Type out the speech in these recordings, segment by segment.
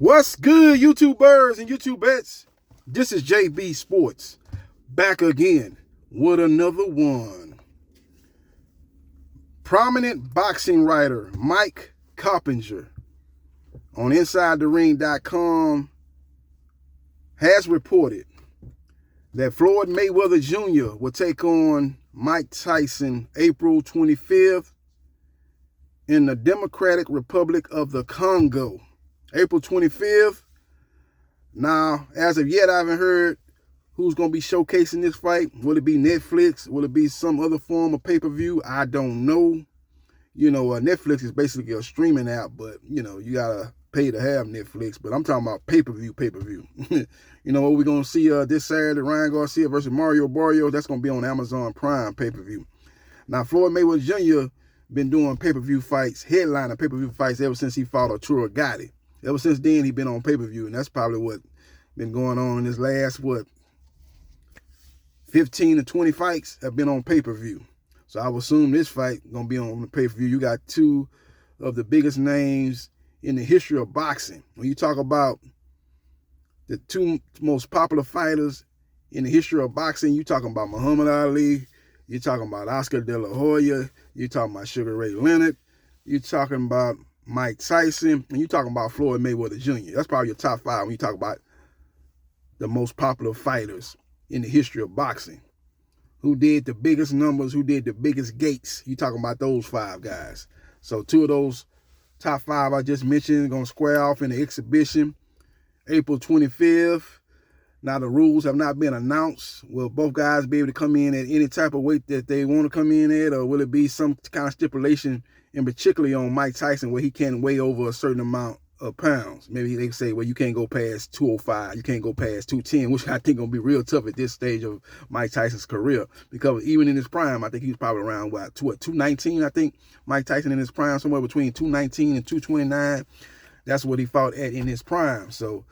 What's good, YouTubers and YouTubettes? This is JB Sports, back again with another one. Prominent boxing writer Mike Coppinger on InsideTheRing.com has reported that Floyd Mayweather Jr. will take on Mike Tyson April 25th in the Democratic Republic of the Congo. April 25th. Now, as of yet, I haven't heard who's going to be showcasing this fight. Will it be Netflix? Will it be some other form of pay-per-view? I don't know. Netflix is basically a streaming app, but, you got to pay to have Netflix. But I'm talking about pay-per-view. What we're going to see this Saturday, Ryan Garcia versus Mario Barrio, that's going to be on Amazon Prime pay-per-view. Now, Floyd Mayweather Jr. been doing pay-per-view fights, headlining pay-per-view fights ever since he fought Arturo Gatti. Ever since then, he's been on pay-per-view, and that's probably what been going on in his last, 15 to 20 fights have been on pay-per-view. So I would assume this fight going to be on the pay-per-view. You got two of the biggest names in the history of boxing. When you talk about the two most popular fighters in the history of boxing, you're talking about Muhammad Ali, you're talking about Oscar De La Hoya, you're talking about Sugar Ray Leonard, you're talking about Mike Tyson, and you're talking about Floyd Mayweather Jr. That's probably your top five when you talk about the most popular fighters in the history of boxing. Who did the biggest numbers, who did the biggest gates. You talking about those five guys. So two of those top five I just mentioned are going to square off in the exhibition April 25th. Now, the rules have not been announced. Will both guys be able to come in at any type of weight that they want to come in at, or will it be some kind of stipulation, and particularly on Mike Tyson, where he can't weigh over a certain amount of pounds? Maybe they say, well, you can't go past 205, you can't go past 210, which I think going to be real tough at this stage of Mike Tyson's career, because even in his prime, I think he was probably around, 219, I think Mike Tyson in his prime, somewhere between 219 and 229. That's what he fought at in his prime. So,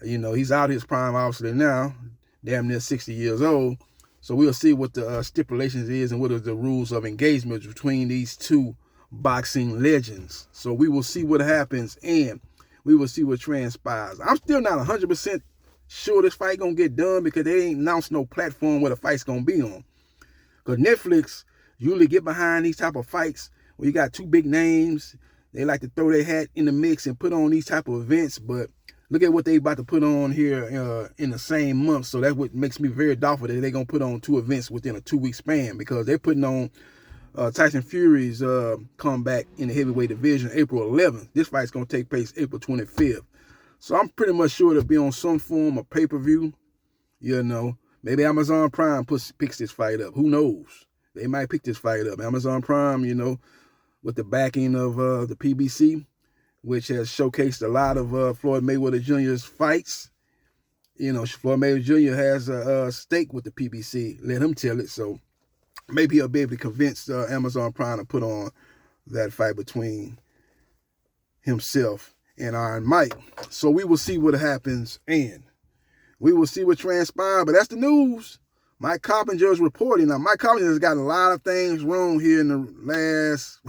he's out of his prime, obviously, now, damn near 60 years old. So we'll see what the stipulations is and what are the rules of engagement between these two boxing legends. So we will see what happens, and we will see what transpires. I'm still not 100% sure this fight going to get done, because they ain't announced no platform where the fight's going to be on. Because Netflix usually get behind these type of fights where you got two big names. They like to throw their hat in the mix and put on these type of events, but look at what they about to put on here in the same month. So that's what makes me very doubtful that they're going to put on two events within a 2-week span, because they're putting on Tyson Fury's comeback in the heavyweight division April 11th. This fight's going to take place April 25th. So I'm pretty much sure it'll be on some form of pay-per-view. Maybe Amazon Prime picks this fight up. Who knows? They might pick this fight up. Amazon Prime, with the backing of the PBC, which has showcased a lot of Floyd Mayweather Jr.'s fights. Floyd Mayweather Jr. has a stake with the PBC. Let him tell it. So maybe he'll be able to convince Amazon Prime to put on that fight between himself and Iron Mike. So we will see what happens, and we will see what transpires. But that's the news. Mike Coppinger is reporting. Now, Mike Coppinger has gotten a lot of things wrong here in the last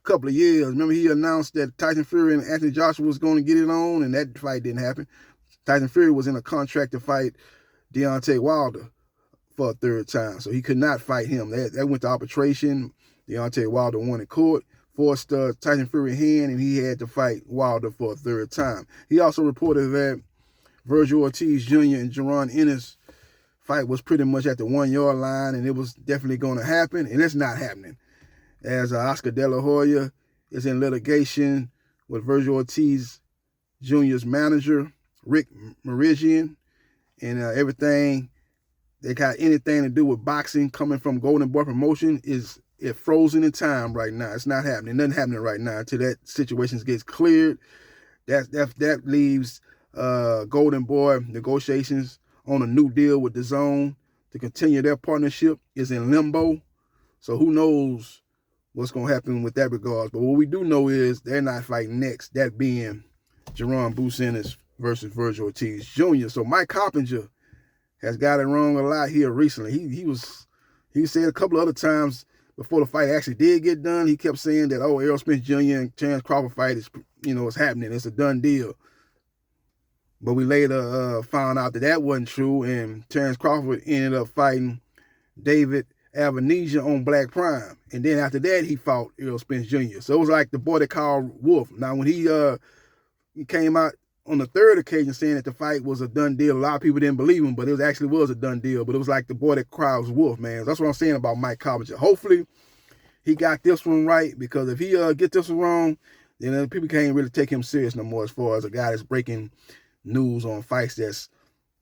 couple of years. Remember, he announced that Tyson Fury and Anthony Joshua was going to get it on, and that fight didn't happen. Tyson Fury was in a contract to fight Deontay Wilder for a third time, so he could not fight him. That went to arbitration. Deontay Wilder won in court, forced Tyson Fury hand, and he had to fight Wilder for a third time. He also reported that Virgil Ortiz Jr. and Jaron Ennis fight was pretty much at the 1-yard line, and it was definitely going to happen, and it's not happening. As Oscar De La Hoya is in litigation with Virgil Ortiz Jr.'s manager, Rick Merigian, and everything that got anything to do with boxing coming from Golden Boy Promotion is frozen in time right now. It's not happening. Nothing happening right now until that situation gets cleared. That leaves Golden Boy negotiations on a new deal with DAZN to continue their partnership is in limbo. So who knows what's going to happen with that regard. But what we do know is they're not fighting next, that being Jaron Bruce Ennis versus Virgil Ortiz Jr. So Mike Coppinger has got it wrong a lot here recently. He said a couple of other times before the fight actually did get done, he kept saying that, Errol Spence Jr. and Terence Crawford fight is, it's happening. It's a done deal. But we later found out that that wasn't true, and Terrence Crawford ended up fighting David Avenija on Black Prime. And then after that, he fought Errol Spence Jr. So it was like the boy they called Wolf. Now, when he came out on the third occasion saying that the fight was a done deal, a lot of people didn't believe him, but it actually was a done deal. But it was like the boy that cries Wolf, man. That's what I'm saying about Mike Coppinger. Hopefully, he got this one right, because if he get this one wrong, then people can't really take him serious no more as far as a guy that's breaking news on fights that's,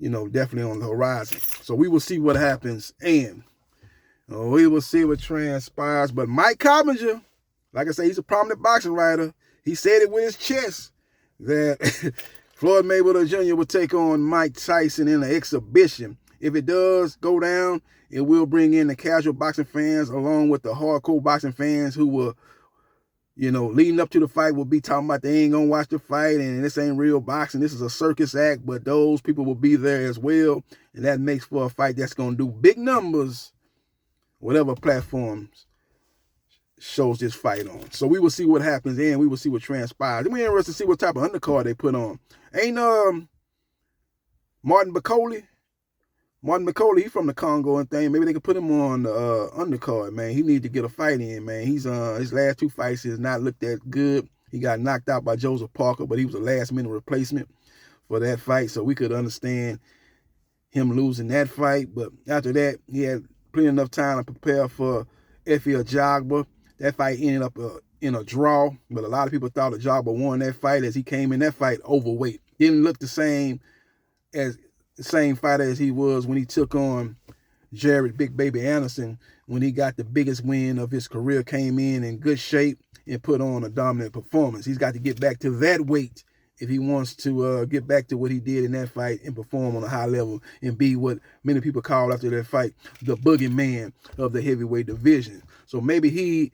definitely on the horizon. So we will see what happens, and we will see what transpires. But Mike Coppinger, like I say, he's a prominent boxing writer. He said it with his chest that Floyd Mayweather Jr. will take on Mike Tyson in an exhibition. If it does go down, it will bring in the casual boxing fans along with the hardcore boxing fans who will, leading up to the fight will be talking about they ain't going to watch the fight and this ain't real boxing. This is a circus act, but those people will be there as well. And that makes for a fight that's going to do big numbers, whatever platforms shows this fight on. So we will see what happens and we will see what transpires. We're interested to see what type of undercard they put on. Ain't Martin Bakole, he from the Congo and thing. Maybe they could put him on the undercard, man. He needs to get a fight in, man. He's his last two fights has not looked that good. He got knocked out by Joseph Parker, but he was a last-minute replacement for that fight, so we could understand him losing that fight. But after that, he had plenty enough time to prepare for Efe Ajagba. That fight ended up in a draw, but a lot of people thought Ajagba won that fight as he came in that fight overweight. Didn't look the same fighter as he was when he took on Jared Big Baby Anderson, when he got the biggest win of his career, came in good shape and put on a dominant performance. He's got to get back to that weight if he wants to get back to what he did in that fight and perform on a high level and be what many people call after that fight the boogeyman of the heavyweight division. So maybe he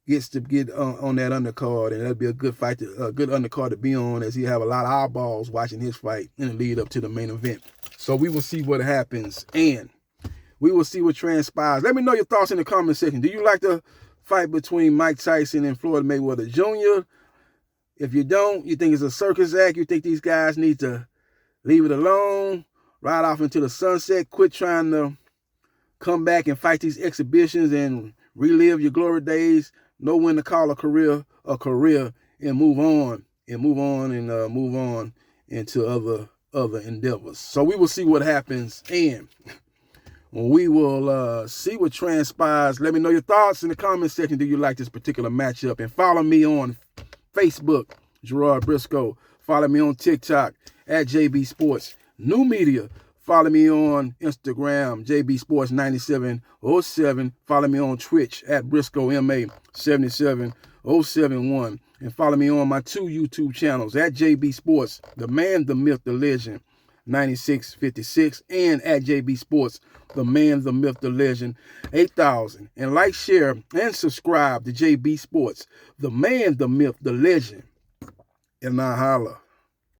gets to get on that undercard, and that'll be a good fight, a good undercard to be on, as he have a lot of eyeballs watching his fight in the lead up to the main event. So we will see what happens, and we will see what transpires. Let me know your thoughts in the comment section. Do you like the fight between Mike Tyson and Floyd Mayweather Jr.? If you don't, you think it's a circus act, you think these guys need to leave it alone, ride off into the sunset, quit trying to come back and fight these exhibitions and relive your glory days, know when to call a career and move on into other endeavors. So we will see what happens, and we will see what transpires. Let me know your thoughts in the comment section. Do you like this particular matchup? And follow me on Facebook, Gerard Briscoe. Follow me on TikTok at JB Sports New Media. Follow me on Instagram, JB Sports 9707. Follow me on Twitch at Briscoe MA 77071. And follow me on my two YouTube channels at JB Sports, the man, the myth, the legend 9656, and at JB Sports, the man, the myth, the legend 8000. And like, share, and subscribe to JB Sports, the man, the myth, the legend. And I holla.